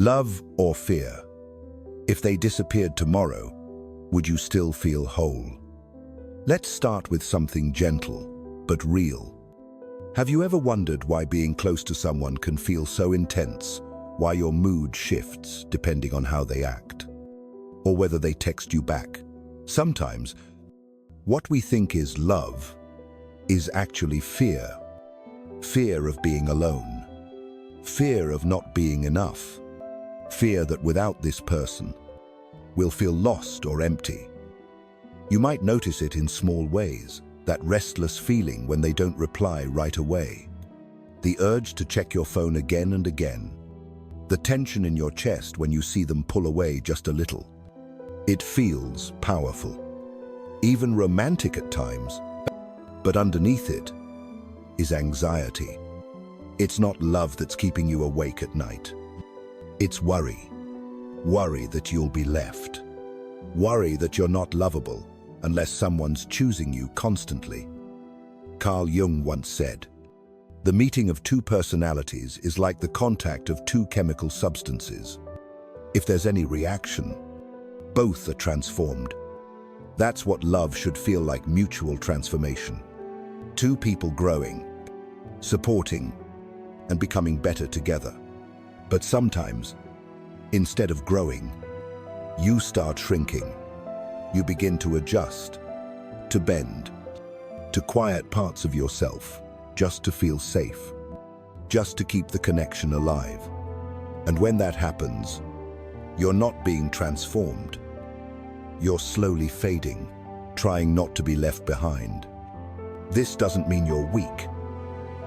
Love or fear? If they disappeared tomorrow, would you still feel whole? Let's start with something gentle, but real. Have you ever wondered why being close to someone can feel so intense, why your mood shifts depending on how they act, or whether they text you back? Sometimes, what we think is love is actually fear. Fear of being alone. Fear of not being enough. Fear that without this person, we'll feel lost or empty. You might notice it in small ways, that restless feeling when they don't reply right away. The urge to check your phone again and again. The tension in your chest when you see them pull away just a little. It feels powerful. Even romantic at times, but underneath it is anxiety. It's not love that's keeping you awake at night. It's worry. Worry that you'll be left. Worry that you're not lovable unless someone's choosing you constantly. Carl Jung once said, "The meeting of two personalities is like the contact of two chemical substances. If there's any reaction, both are transformed." That's what love should feel like, mutual transformation. Two people growing, supporting, and becoming better together. But sometimes, instead of growing, you start shrinking. You begin to adjust, to bend, to quiet parts of yourself, just to feel safe, just to keep the connection alive. And when that happens, you're not being transformed. You're slowly fading, trying not to be left behind. This doesn't mean you're weak.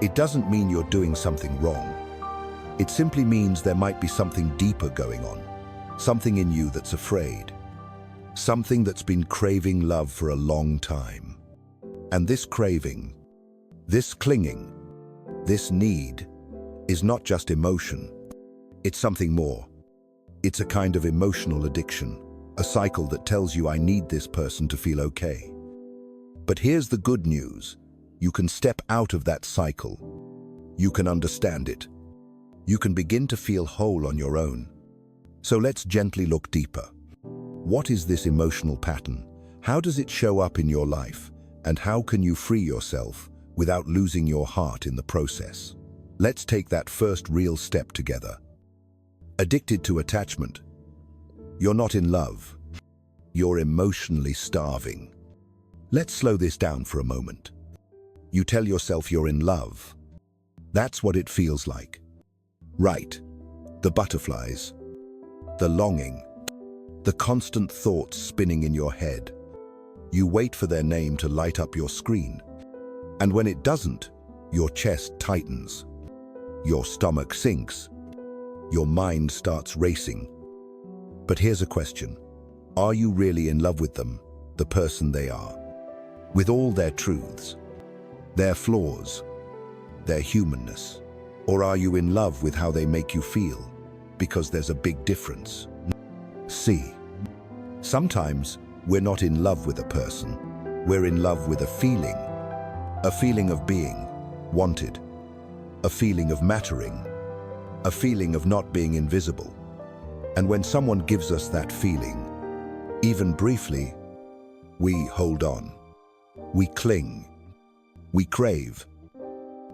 It doesn't mean you're doing something wrong. It simply means there might be something deeper going on, something in you that's afraid, something that's been craving love for a long time. And this craving, this clinging, this need is not just emotion. It's something more. It's a kind of emotional addiction, a cycle that tells you, I need this person to feel okay. But here's the good news. You can step out of that cycle. You can understand it. You can begin to feel whole on your own. So let's gently look deeper. What is this emotional pattern? How does it show up in your life? And how can you free yourself without losing your heart in the process? Let's take that first real step together. Addicted to attachment. You're not in love. You're emotionally starving. Let's slow this down for a moment. You tell yourself you're in love. That's what it feels like. Right. The butterflies, the longing, the constant thoughts spinning in your head. You wait for their name to light up your screen. And when it doesn't, your chest tightens. Your stomach sinks. Your mind starts racing. But here's a question. Are you really in love with them, the person they are? With all their truths, their flaws, their humanness? Or are you in love with how they make you feel? Because there's a big difference. See, sometimes we're not in love with a person. We're in love with a feeling of being wanted, a feeling of mattering, a feeling of not being invisible. And when someone gives us that feeling, even briefly, we hold on, we cling, we crave,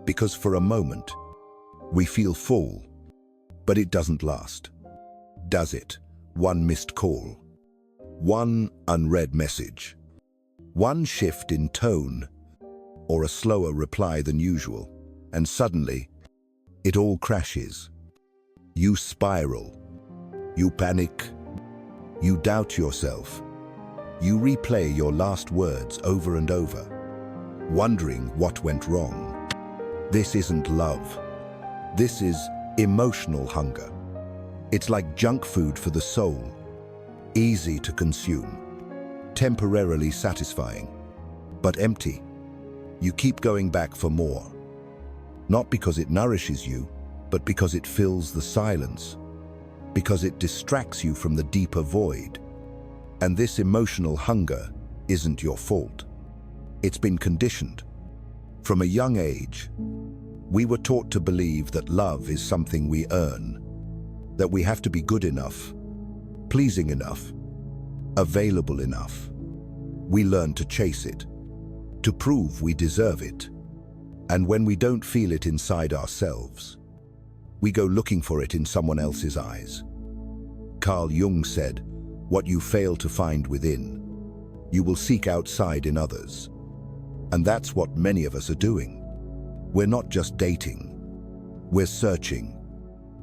because for a moment, we feel full, but it doesn't last. Does it? One missed call, one unread message, one shift in tone, or a slower reply than usual, and suddenly, it all crashes. You spiral, you panic, you doubt yourself, you replay your last words over and over, wondering what went wrong. This isn't love. This is emotional hunger. It's like junk food for the soul, easy to consume, temporarily satisfying, but empty. You keep going back for more, not because it nourishes you, but because it fills the silence, because it distracts you from the deeper void. And this emotional hunger isn't your fault. It's been conditioned. From a young age, we were taught to believe that love is something we earn, that we have to be good enough, pleasing enough, available enough. We learn to chase it, to prove we deserve it. And when we don't feel it inside ourselves, we go looking for it in someone else's eyes. Carl Jung said, "What you fail to find within, you will seek outside in others." And that's what many of us are doing. We're not just dating. We're searching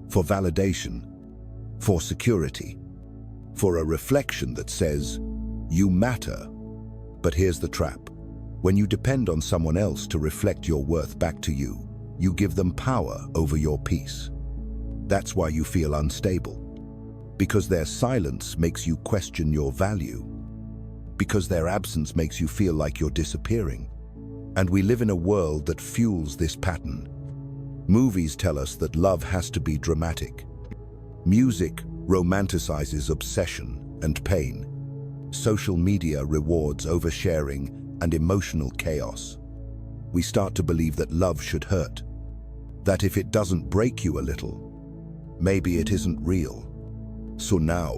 for validation, for security, for a reflection that says, "You matter." But here's the trap. When you depend on someone else to reflect your worth back to you, you give them power over your peace. That's why you feel unstable. Because their silence makes you question your value. Because their absence makes you feel like you're disappearing. And we live in a world that fuels this pattern. Movies tell us that love has to be dramatic. Music romanticizes obsession and pain. Social media rewards oversharing and emotional chaos. We start to believe that love should hurt. That if it doesn't break you a little, maybe it isn't real. So now,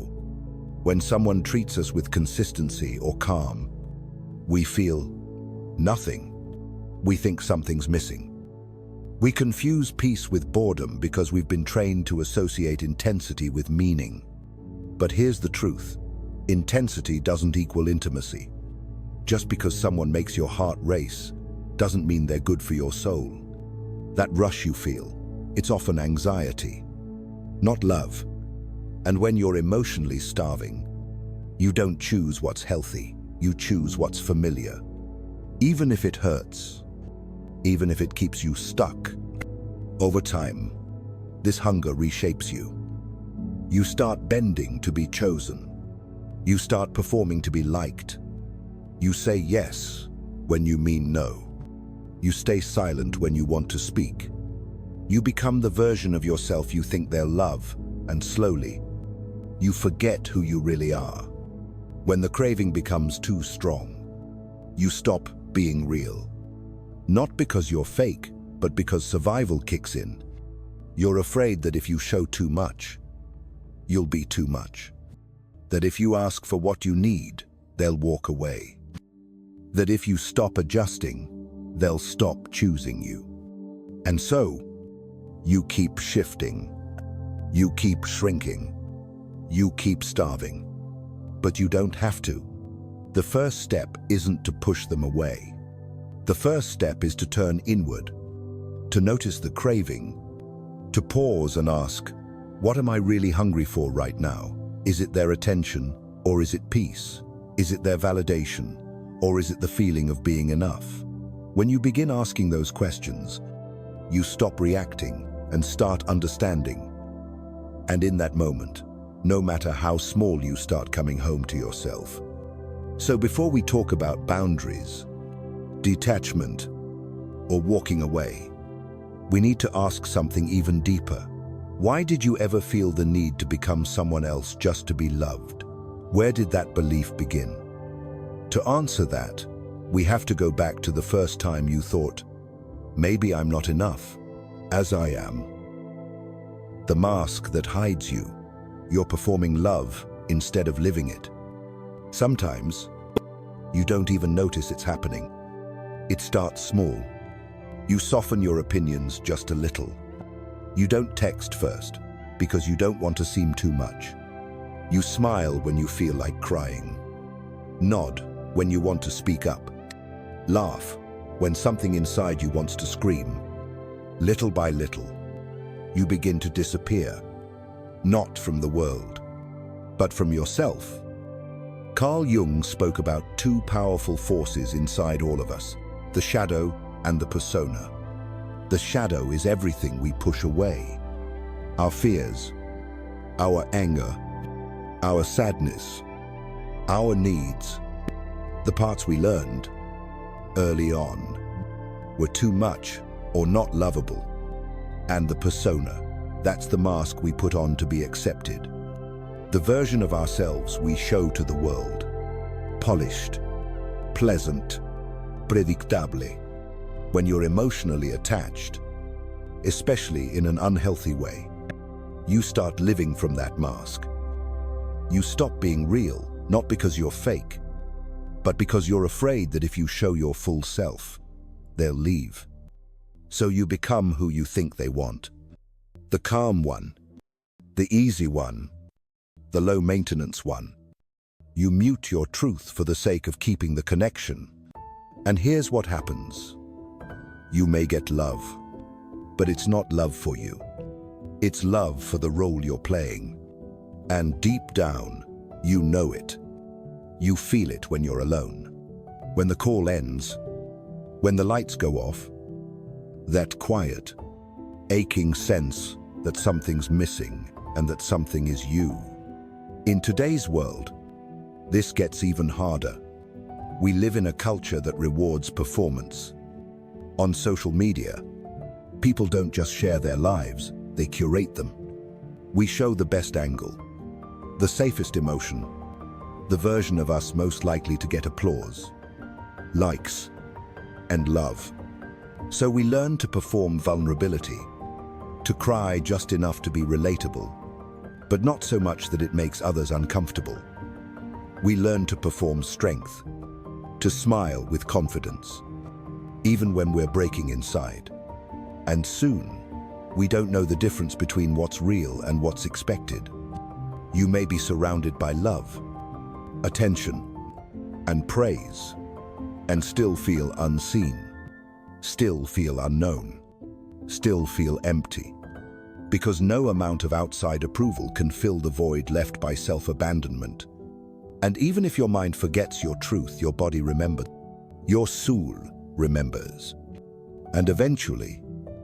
when someone treats us with consistency or calm, we feel nothing. We think something's missing. We confuse peace with boredom because we've been trained to associate intensity with meaning. But here's the truth. Intensity doesn't equal intimacy. Just because someone makes your heart race doesn't mean they're good for your soul. That rush you feel, it's often anxiety, not love. And when you're emotionally starving, you don't choose what's healthy, you choose what's familiar. Even if it hurts, even if it keeps you stuck. Over time, this hunger reshapes you. You start bending to be chosen. You start performing to be liked. You say yes when you mean no. You stay silent when you want to speak. You become the version of yourself you think they'll love, and slowly, you forget who you really are. When the craving becomes too strong, you stop being real. Not because you're fake, but because survival kicks in. You're afraid that if you show too much, you'll be too much. That if you ask for what you need, they'll walk away. That if you stop adjusting, they'll stop choosing you. And so, you keep shifting. You keep shrinking. You keep starving. But you don't have to. The first step isn't to push them away. The first step is to turn inward, to notice the craving, to pause and ask, what am I really hungry for right now? Is it their attention, or is it peace? Is it their validation, or is it the feeling of being enough? When you begin asking those questions, you stop reacting and start understanding. And in that moment, no matter how small, you start coming home to yourself. So before we talk about boundaries, detachment, or walking away, we need to ask something even deeper. Why did you ever feel the need to become someone else just to be loved? Where did that belief begin? To answer that, we have to go back to the first time you thought, maybe I'm not enough, as I am. The mask that hides you. You're performing love instead of living it. Sometimes, you don't even notice it's happening. It starts small. You soften your opinions just a little. You don't text first, because you don't want to seem too much. You smile when you feel like crying. Nod when you want to speak up. Laugh when something inside you wants to scream. Little by little, you begin to disappear. Not from the world, but from yourself. Carl Jung spoke about two powerful forces inside all of us, the shadow and the persona. The shadow is everything we push away. Our fears, our anger, our sadness, our needs, the parts we learned early on were too much or not lovable. And the persona, that's the mask we put on to be accepted. The version of ourselves we show to the world. Polished, pleasant, predictable. When you're emotionally attached, especially in an unhealthy way, you start living from that mask. You stop being real, not because you're fake, but because you're afraid that if you show your full self, they'll leave. So you become who you think they want. The calm one, the easy one, the low-maintenance one. You mute your truth for the sake of keeping the connection. And here's what happens. You may get love, but it's not love for you. It's love for the role you're playing. And deep down, you know it. You feel it when you're alone. When the call ends, when the lights go off, that quiet, aching sense that something's missing and that something is you. In today's world, this gets even harder. We live in a culture that rewards performance. On social media, people don't just share their lives, they curate them. We show the best angle, the safest emotion, the version of us most likely to get applause, likes, and love. So we learn to perform vulnerability, to cry just enough to be relatable, but not so much that it makes others uncomfortable. We learn to perform strength, to smile with confidence, even when we're breaking inside. And soon, we don't know the difference between what's real and what's expected. You may be surrounded by love, attention, and praise, and still feel unseen, still feel unknown, still feel empty. Because no amount of outside approval can fill the void left by self-abandonment. And even if your mind forgets your truth, your body remembers. Your soul remembers. And eventually,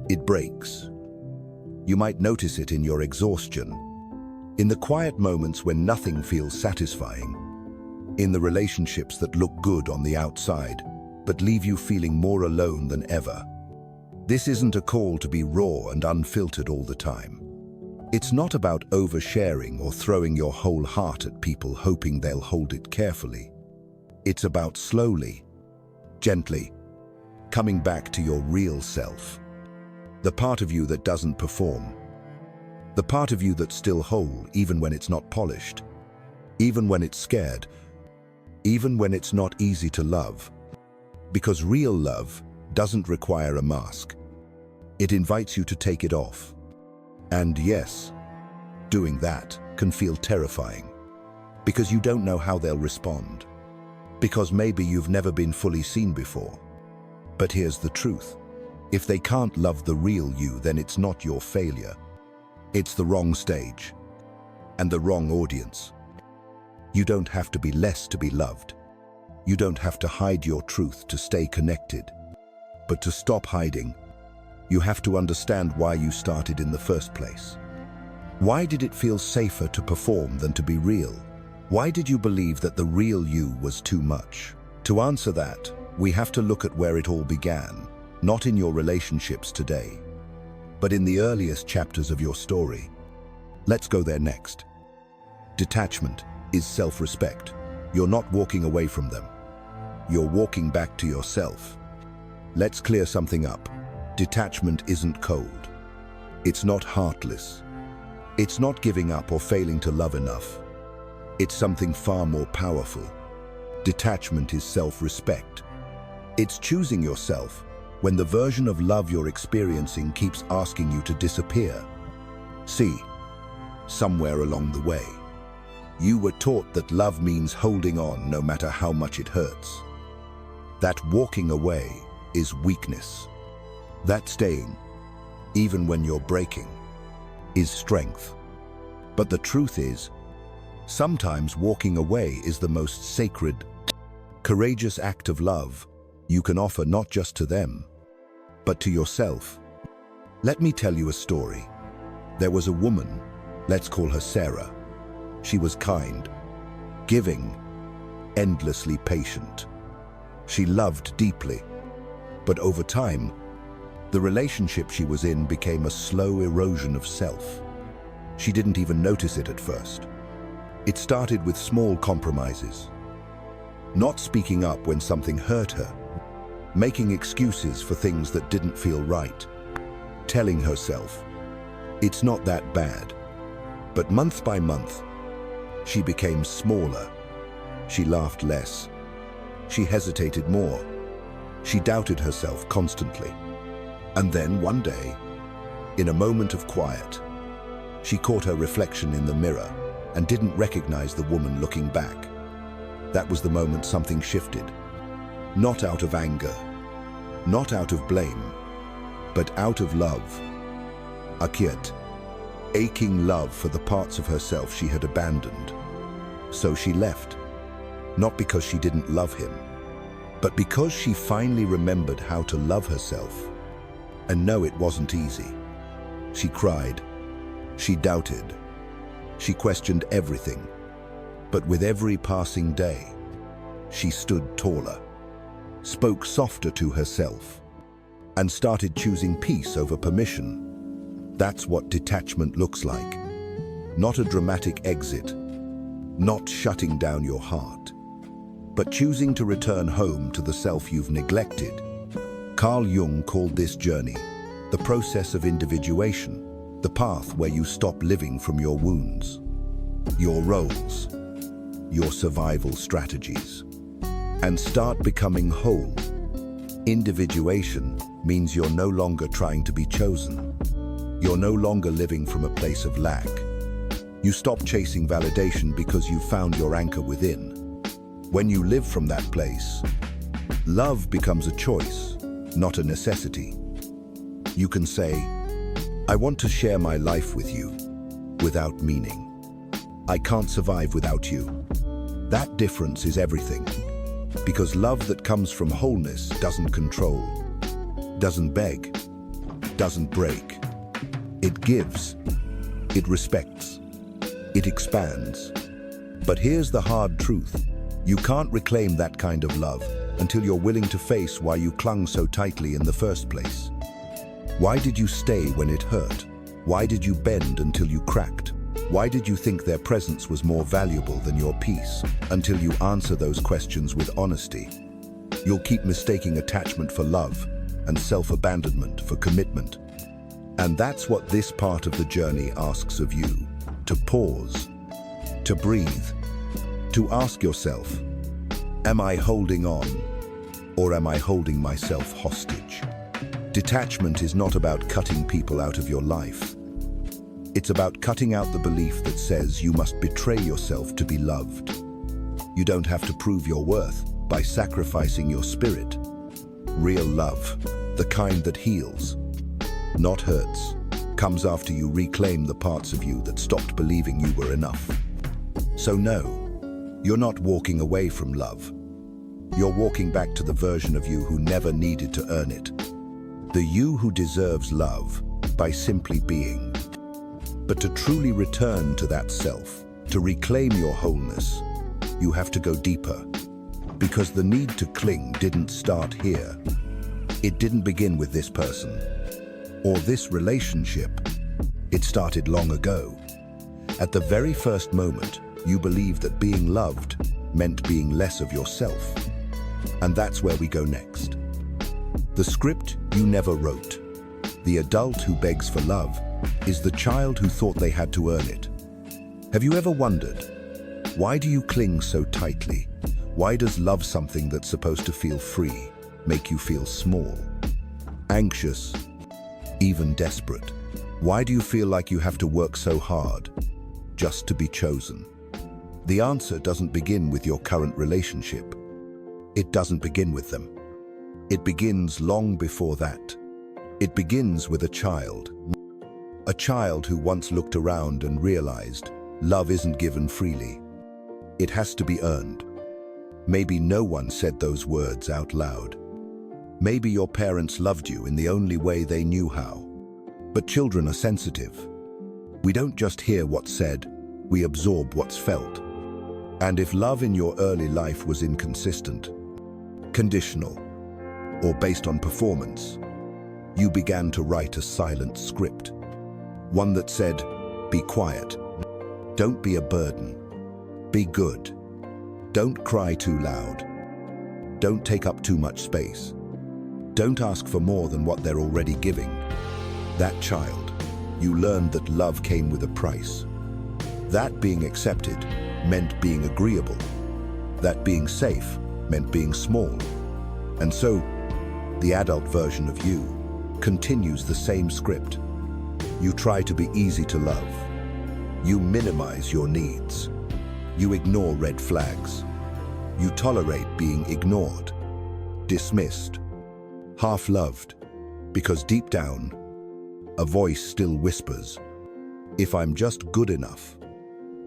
it breaks. You might notice it in your exhaustion, in the quiet moments when nothing feels satisfying, in the relationships that look good on the outside, but leave you feeling more alone than ever. This isn't a call to be raw and unfiltered all the time. It's not about oversharing or throwing your whole heart at people hoping they'll hold it carefully. It's about slowly, gently, coming back to your real self. The part of you that doesn't perform. The part of you that's still whole even when it's not polished. Even when it's scared. Even when it's not easy to love. Because real love doesn't require a mask. It invites you to take it off. And yes, doing that can feel terrifying. Because you don't know how they'll respond. Because maybe you've never been fully seen before. But here's the truth. If they can't love the real you, then it's not your failure. It's the wrong stage. And the wrong audience. You don't have to be less to be loved. You don't have to hide your truth to stay connected. But to stop hiding, you have to understand why you started in the first place. Why did it feel safer to perform than to be real? Why did you believe that the real you was too much? To answer that, we have to look at where it all began, not in your relationships today, but in the earliest chapters of your story. Let's go there next. Detachment is self-respect. You're not walking away from them. You're walking back to yourself. Let's clear something up. Detachment isn't cold. It's not heartless. It's not giving up or failing to love enough. It's something far more powerful. Detachment is self-respect. It's choosing yourself when the version of love you're experiencing keeps asking you to disappear. See, somewhere along the way, you were taught that love means holding on no matter how much it hurts. That walking away is weakness. That staying, even when you're breaking, is strength. But the truth is, sometimes walking away is the most sacred, courageous act of love you can offer not just to them, but to yourself. Let me tell you a story. There was a woman, let's call her Sarah. She was kind, giving, endlessly patient. She loved deeply, but over time, the relationship she was in became a slow erosion of self. She didn't even notice it at first. It started with small compromises. Not speaking up when something hurt her, making excuses for things that didn't feel right, telling herself, "It's not that bad," But month by month, she became smaller. She laughed less. She hesitated more. She doubted herself constantly. And then one day, in a moment of quiet, she caught her reflection in the mirror and didn't recognize the woman looking back. That was the moment something shifted. Not out of anger, not out of blame, but out of love. Acute, aching love for the parts of herself she had abandoned. So she left, not because she didn't love him, but because she finally remembered how to love herself. And no, it wasn't easy. She cried, she doubted, she questioned everything. But with every passing day, she stood taller, spoke softer to herself, and started choosing peace over permission. That's what detachment looks like. Not a dramatic exit, not shutting down your heart, but choosing to return home to the self you've neglected. Carl Jung called this journey the process of individuation, the path where you stop living from your wounds, your roles, your survival strategies, and start becoming whole. Individuation means you're no longer trying to be chosen. You're no longer living from a place of lack. You stop chasing validation because you found your anchor within. When you live from that place, love becomes a choice, not a necessity. You can say, I want to share my life with you, without meaning. I can't survive without you. That difference is everything. Because love that comes from wholeness doesn't control, doesn't beg, doesn't break. It gives, it respects, it expands. But here's the hard truth. You can't reclaim that kind of love until you're willing to face why you clung so tightly in the first place. Why did you stay when it hurt? Why did you bend until you cracked? Why did you think their presence was more valuable than your peace? Until you answer those questions with honesty, you'll keep mistaking attachment for love and self-abandonment for commitment. And that's what this part of the journey asks of you: to pause, to breathe, to ask yourself, am I holding on, or am I holding myself hostage? Detachment is not about cutting people out of your life. It's about cutting out the belief that says you must betray yourself to be loved. You don't have to prove your worth by sacrificing your spirit. Real love, the kind that heals, not hurts, comes after you reclaim the parts of you that stopped believing you were enough. So no, you're not walking away from love. You're walking back to the version of you who never needed to earn it. The you who deserves love by simply being. But to truly return to that self, to reclaim your wholeness, you have to go deeper. Because the need to cling didn't start here. It didn't begin with this person or this relationship. It started long ago. At the very first moment, you believed that being loved meant being less of yourself. And that's where we go next. The script you never wrote. The adult who begs for love is the child who thought they had to earn it. Have you ever wondered, why do you cling so tightly? Why does love something that's supposed to feel free make you feel small, anxious, even desperate? Why do you feel like you have to work so hard just to be chosen? The answer doesn't begin with your current relationship. It doesn't begin with them. It begins long before that. It begins with a child who once looked around and realized love isn't given freely. It has to be earned. Maybe no one said those words out loud. Maybe your parents loved you in the only way they knew how. But children are sensitive. We don't just hear what's said, we absorb what's felt. And if love in your early life was inconsistent, conditional, or based on performance, you began to write a silent script. One that said, be quiet, don't be a burden, be good, don't cry too loud, don't take up too much space, don't ask for more than what they're already giving. That child, you learned that love came with a price. That being accepted meant being agreeable. That being safe meant being small. And so, the adult version of you continues the same script. You try to be easy to love. You minimize your needs. You ignore red flags. You tolerate being ignored, dismissed, half-loved, because deep down, a voice still whispers, if I'm just good enough,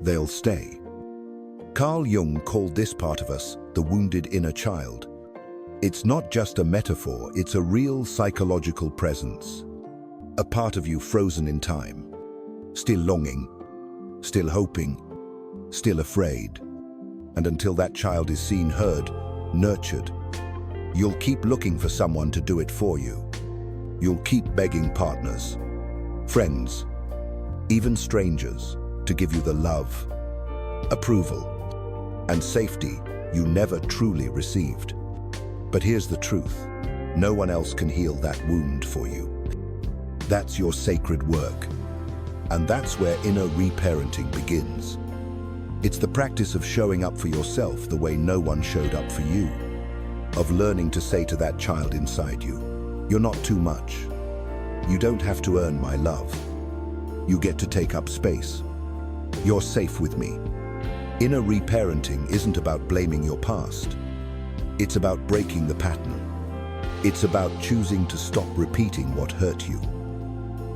they'll stay. Carl Jung called this part of us the wounded inner child. It's not just a metaphor, it's a real psychological presence. A part of you frozen in time, still longing, still hoping, still afraid. And until that child is seen, heard, nurtured, you'll keep looking for someone to do it for you. You'll keep begging partners, friends, even strangers, to give you the love, approval, and safety you never truly received. But here's the truth. No one else can heal that wound for you. That's your sacred work. And that's where inner reparenting begins. It's the practice of showing up for yourself the way no one showed up for you. Of learning to say to that child inside you, you're not too much. You don't have to earn my love. You get to take up space. You're safe with me. Inner reparenting isn't about blaming your past. It's about breaking the pattern. It's about choosing to stop repeating what hurt you.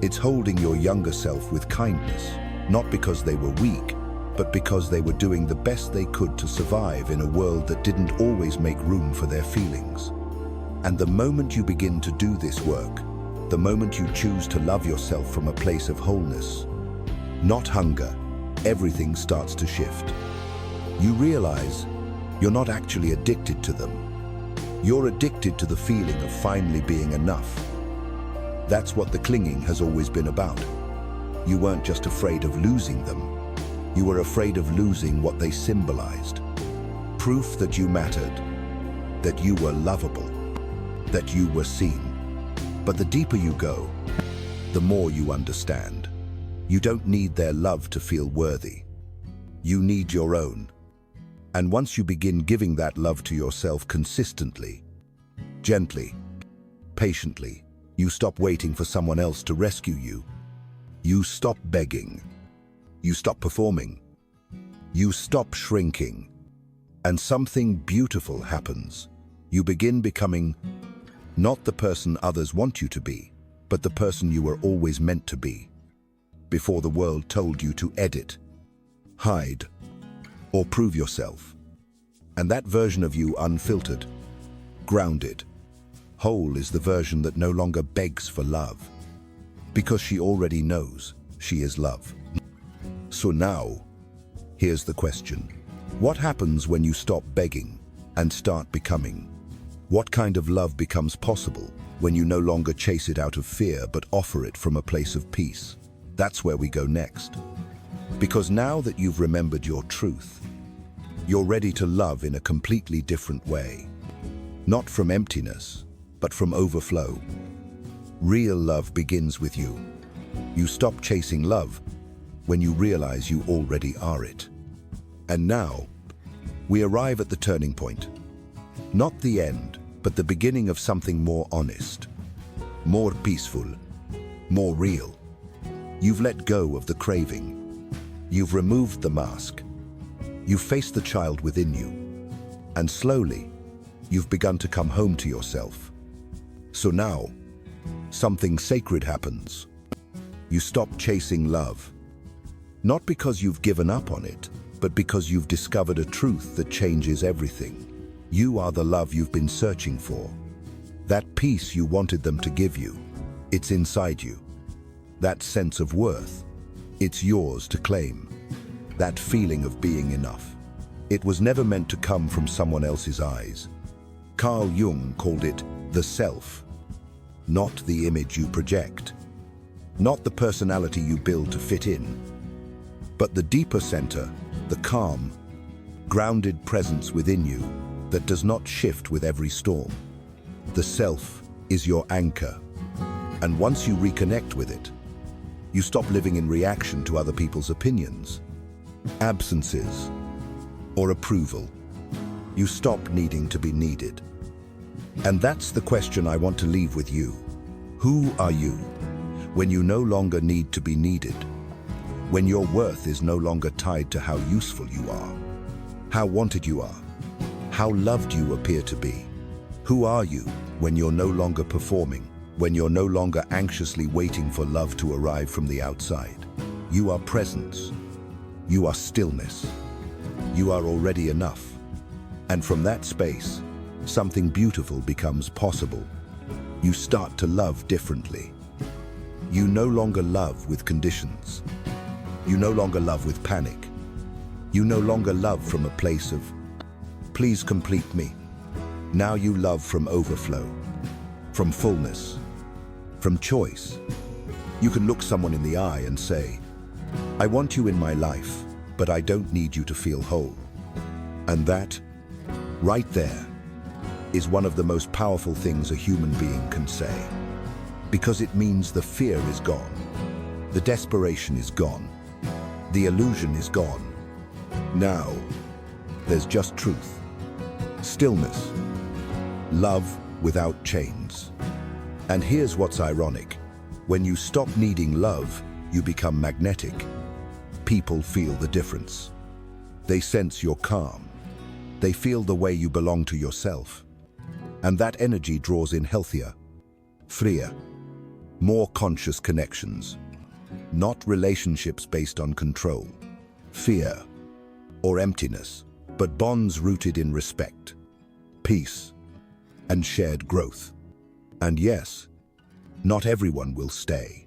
It's holding your younger self with kindness, not because they were weak, but because they were doing the best they could to survive in a world that didn't always make room for their feelings. And the moment you begin to do this work, the moment you choose to love yourself from a place of wholeness, not hunger, everything starts to shift. You realize you're not actually addicted to them. You're addicted to the feeling of finally being enough. That's what the clinging has always been about. You weren't just afraid of losing them. You were afraid of losing what they symbolized. Proof that you mattered, that you were lovable, that you were seen. But the deeper you go, the more you understand. You don't need their love to feel worthy. You need your own. And once you begin giving that love to yourself consistently, gently, patiently, you stop waiting for someone else to rescue you. You stop begging. You stop performing. You stop shrinking. And something beautiful happens. You begin becoming not the person others want you to be, but the person you were always meant to be, before the world told you to edit, hide, or prove yourself. And that version of you, unfiltered, grounded, whole, is the version that no longer begs for love, because she already knows she is love. So now, here's the question. What happens when you stop begging and start becoming? What kind of love becomes possible when you no longer chase it out of fear but offer it from a place of peace? That's where we go next. Because now that you've remembered your truth, you're ready to love in a completely different way. Not from emptiness, but from overflow. Real love begins with you. You stop chasing love when you realize you already are it. And now, we arrive at the turning point. Not the end, but the beginning of something more honest, more peaceful, more real. You've let go of the craving. You've removed the mask. You've faced the child within you. And slowly, you've begun to come home to yourself. So now, something sacred happens. You stop chasing love. Not because you've given up on it, but because you've discovered a truth that changes everything. You are the love you've been searching for. That peace you wanted them to give you, it's inside you. That sense of worth, it's yours to claim. That feeling of being enough. It was never meant to come from someone else's eyes. Carl Jung called it the self, not the image you project, not the personality you build to fit in, but the deeper center, the calm, grounded presence within you that does not shift with every storm. The self is your anchor, and once you reconnect with it, you stop living in reaction to other people's opinions. absences, or approval. You stop needing to be needed. And that's the question I want to leave with you. Who are you when you no longer need to be needed? When your worth is no longer tied to how useful you are, how wanted you are, how loved you appear to be? Who are you when you're no longer performing, when you're no longer anxiously waiting for love to arrive from the outside? You are presence. You are stillness. You are already enough. And from that space, something beautiful becomes possible. You start to love differently. You no longer love with conditions. You no longer love with panic. You no longer love from a place of, please complete me. Now you love from overflow, from fullness, from choice. You can look someone in the eye and say, I want you in my life, but I don't need you to feel whole. And that, right there, is one of the most powerful things a human being can say. Because it means the fear is gone, the desperation is gone, the illusion is gone. Now, there's just truth, stillness, love without chains. And here's what's ironic. When you stop needing love, you become magnetic. People feel the difference. They sense your calm. They feel the way you belong to yourself. And that energy draws in healthier, freer, more conscious connections. Not relationships based on control, fear, or emptiness, but bonds rooted in respect, peace, and shared growth. And yes, not everyone will stay.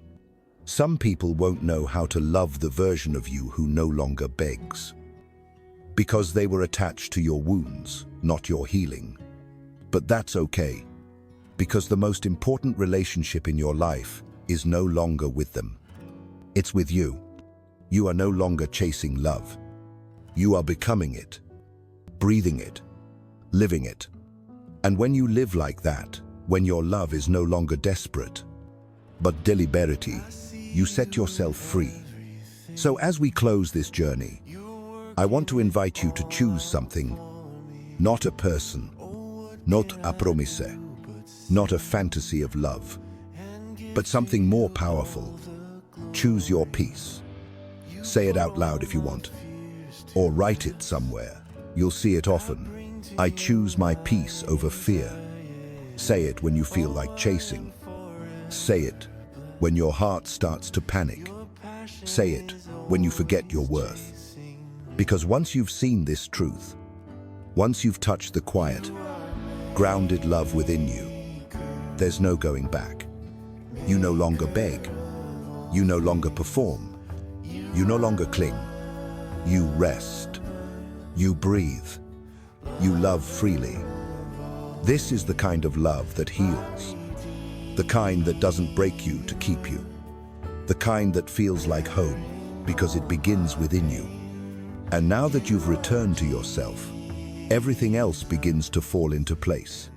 Some people won't know how to love the version of you who no longer begs. Because they were attached to your wounds, not your healing. But that's okay, because the most important relationship in your life is no longer with them. It's with you. You are no longer chasing love. You are becoming it, breathing it, living it. And when you live like that, when your love is no longer desperate, but deliberity, you set yourself free. So as we close this journey, I want to invite you to choose something, not a person, not a promise, not a fantasy of love, but something more powerful. Choose your peace. Say it out loud if you want, or write it somewhere. You'll see it often. I choose my peace over fear. Say it when you feel like chasing. Say it when your heart starts to panic. Say it when you forget your worth. Because once you've seen this truth, once you've touched the quiet, grounded love within you, there's no going back. You no longer beg. You no longer perform. You no longer cling. You rest. You breathe. You love freely. This is the kind of love that heals. The kind that doesn't break you to keep you. The kind that feels like home because it begins within you. And now that you've returned to yourself, everything else begins to fall into place.